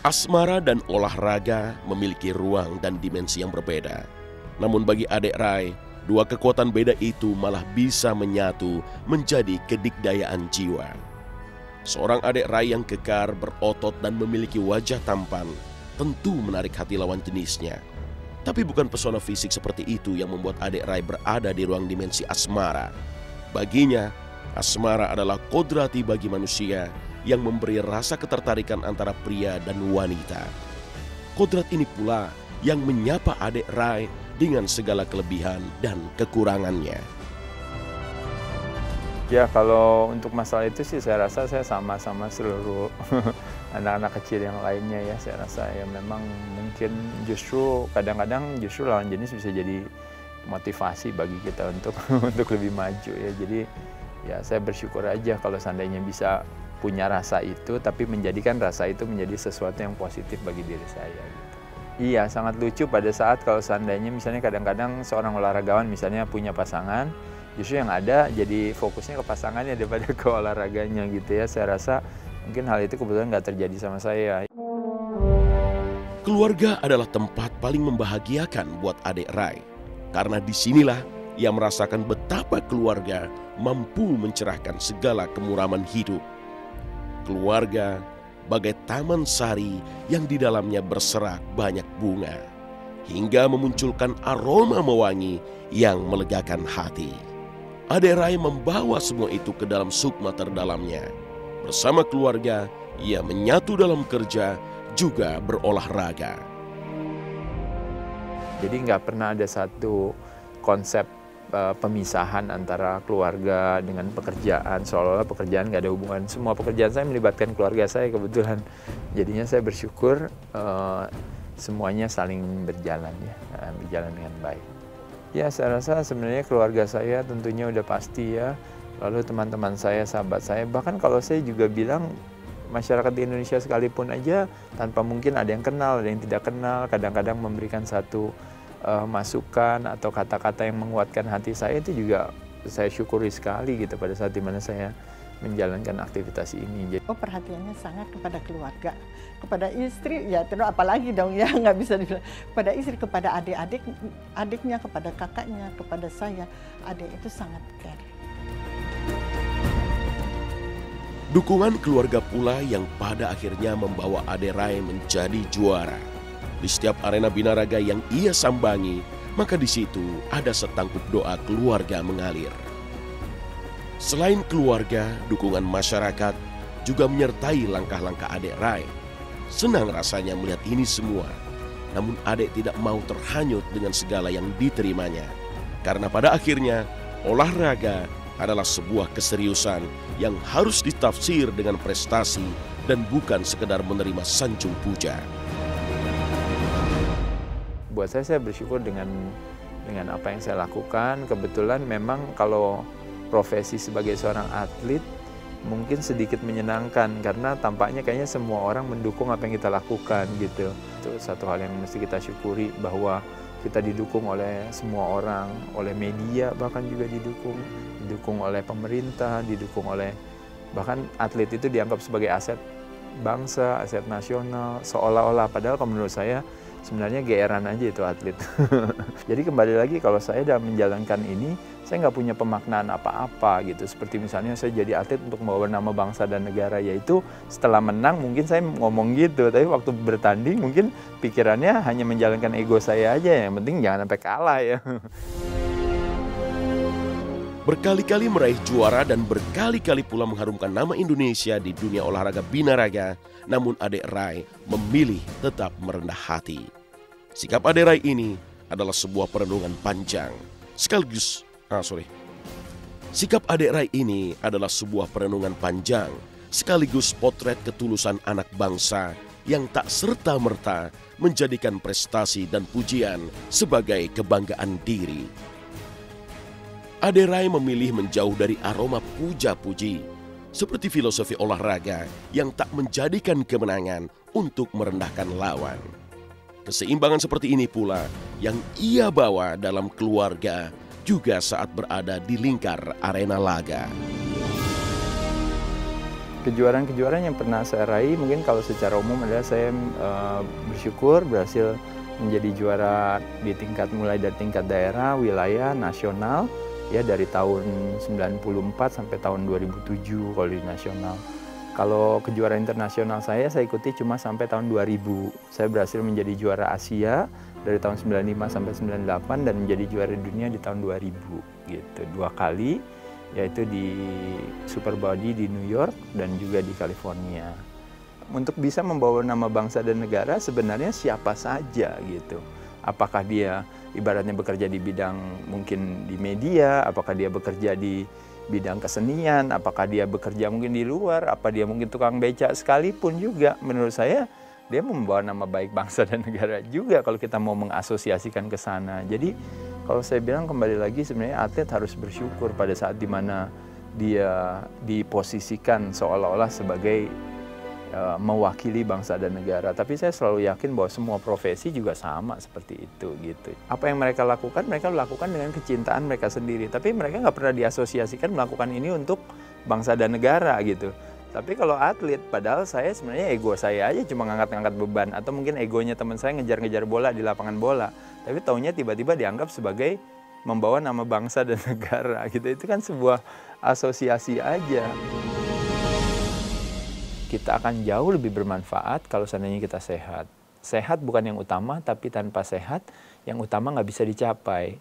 Asmara dan olahraga memiliki ruang dan dimensi yang berbeda. Namun bagi adik Rai, dua kekuatan beda itu malah bisa menyatu menjadi kedikdayaan jiwa. Seorang adik Rai yang kekar, berotot dan memiliki wajah tampan tentu menarik hati lawan jenisnya. Tapi bukan pesona fisik seperti itu yang membuat adik Rai berada di ruang dimensi asmara. Baginya, asmara adalah kodrati bagi manusia yang memberi rasa ketertarikan antara pria dan wanita. Kodrat ini pula yang menyapa adik Rai dengan segala kelebihan dan kekurangannya. Ya, kalau untuk masalah itu sih saya rasa saya sama-sama seluruh anak-anak kecil yang lainnya ya. Saya rasa ya memang mungkin justru kadang-kadang justru lawan jenis bisa jadi motivasi bagi kita untuk untuk lebih maju ya. Jadi ya saya bersyukur aja kalau seandainya bisa punya rasa itu, tapi menjadikan rasa itu menjadi sesuatu yang positif bagi diri saya. Gitu. Iya, sangat lucu pada saat kalau seandainya misalnya kadang-kadang seorang olahragawan misalnya punya pasangan, justru yang ada jadi fokusnya ke pasangannya daripada ke olahraganya gitu ya. Saya rasa mungkin hal itu kebetulan nggak terjadi sama saya. Keluarga adalah tempat paling membahagiakan buat adik Rai. Karena disinilah ia merasakan betapa keluarga mampu mencerahkan segala kemuraman hidup. Keluarga bagai taman sari yang di dalamnya berserak banyak bunga, hingga memunculkan aroma mewangi yang melegakan hati. Adik Rai membawa semua itu ke dalam sukma terdalamnya. Bersama keluarga, ia menyatu dalam kerja, juga berolahraga. Jadi nggak pernah ada satu konsep pemisahan antara keluarga dengan pekerjaan, seolah-olah pekerjaan nggak ada hubungan. Semua pekerjaan saya melibatkan keluarga saya kebetulan. Jadinya saya bersyukur semuanya saling berjalan ya, berjalan dengan baik. Ya, saya rasa sebenarnya keluarga saya tentunya udah pasti ya. Lalu teman-teman saya, sahabat saya, bahkan kalau saya juga bilang masyarakat di Indonesia sekalipun aja tanpa mungkin ada yang kenal, ada yang tidak kenal, kadang-kadang memberikan satu masukan atau kata-kata yang menguatkan hati saya, itu juga saya syukuri sekali gitu pada saat dimana saya menjalankan aktivitas ini. Oh, perhatiannya sangat kepada keluarga, kepada istri, ya terus apalagi dong ya, nggak bisa dibilang. Kepada istri, kepada adiknya, kepada kakaknya, kepada saya, adik itu sangat care. Dukungan keluarga pula yang pada akhirnya membawa adik Rai menjadi juara. Di setiap arena binaraga yang ia sambangi, maka di situ ada setangkup doa keluarga mengalir. Selain keluarga, dukungan masyarakat juga menyertai langkah-langkah adik Rai. Senang rasanya melihat ini semua. Namun adik tidak mau terhanyut dengan segala yang diterimanya. Karena pada akhirnya, olahraga adalah sebuah keseriusan yang harus ditafsir dengan prestasi dan bukan sekedar menerima sanjung puja. Buat saya bersyukur dengan apa yang saya lakukan. Kebetulan memang kalau profesi sebagai seorang atlet mungkin sedikit menyenangkan karena tampaknya kayaknya semua orang mendukung apa yang kita lakukan gitu. Itu satu hal yang mesti kita syukuri, bahwa kita didukung oleh semua orang, oleh media bahkan juga didukung oleh pemerintah, didukung oleh bahkan atlet itu dianggap sebagai aset bangsa, aset nasional, seolah-olah, padahal kalau menurut saya sebenarnya geeran aja itu atlet. Jadi kembali lagi, kalau saya dalam menjalankan ini, saya nggak punya pemaknaan apa-apa gitu. Seperti misalnya saya jadi atlet untuk membawa nama bangsa dan negara, yaitu setelah menang mungkin saya ngomong gitu, tapi waktu bertanding mungkin pikirannya hanya menjalankan ego saya aja, yang penting jangan sampai kalah ya. Berkali-kali meraih juara dan berkali-kali pula mengharumkan nama Indonesia di dunia olahraga binaraga, namun adik Rai memilih tetap merendah hati. Sikap adik Rai ini adalah sebuah perenungan panjang, Sikap adik Rai ini adalah sebuah perenungan panjang, sekaligus potret ketulusan anak bangsa yang tak serta-merta menjadikan prestasi dan pujian sebagai kebanggaan diri. Adik Rai memilih menjauh dari aroma puja-puji, seperti filosofi olahraga yang tak menjadikan kemenangan untuk merendahkan lawan. Keseimbangan seperti ini pula yang ia bawa dalam keluarga, juga saat berada di lingkar arena laga. Kejuaraan-kejuaraan yang pernah saya raih mungkin kalau secara umum adalah saya bersyukur berhasil menjadi juara di tingkat mulai dari tingkat daerah, wilayah, nasional ya dari tahun 94 sampai tahun 2007 kalau di nasional. Kalau kejuaraan internasional saya ikuti cuma sampai tahun 2000. Saya berhasil menjadi juara Asia dari tahun 95 sampai 98 dan menjadi juara dunia di tahun 2000 gitu. 2 kali yaitu di Superbody di New York dan juga di California. Untuk bisa membawa nama bangsa dan negara sebenarnya siapa saja gitu. Apakah dia ibaratnya bekerja di bidang mungkin di media, apakah dia bekerja di bidang kesenian, apakah dia bekerja mungkin di luar, apa dia mungkin tukang becak sekalipun juga. Menurut saya dia membawa nama baik bangsa dan negara juga kalau kita mau mengasosiasikan ke sana. Jadi kalau saya bilang kembali lagi sebenarnya atlet harus bersyukur pada saat dimana dia diposisikan seolah-olah sebagai mewakili bangsa dan negara. Tapi saya selalu yakin bahwa semua profesi juga sama seperti itu gitu. Apa yang mereka lakukan dengan kecintaan mereka sendiri. Tapi mereka nggak pernah diasosiasikan melakukan ini untuk bangsa dan negara gitu. Tapi kalau atlet, padahal saya sebenarnya ego saya aja cuma ngangkat-ngangkat beban. Atau mungkin egonya teman saya ngejar-ngejar bola di lapangan bola. Tapi taunya tiba-tiba dianggap sebagai membawa nama bangsa dan negara gitu. Itu kan sebuah asosiasi aja. Kita akan jauh lebih bermanfaat kalau seandainya kita sehat. Sehat bukan yang utama, tapi tanpa sehat yang utama nggak bisa dicapai.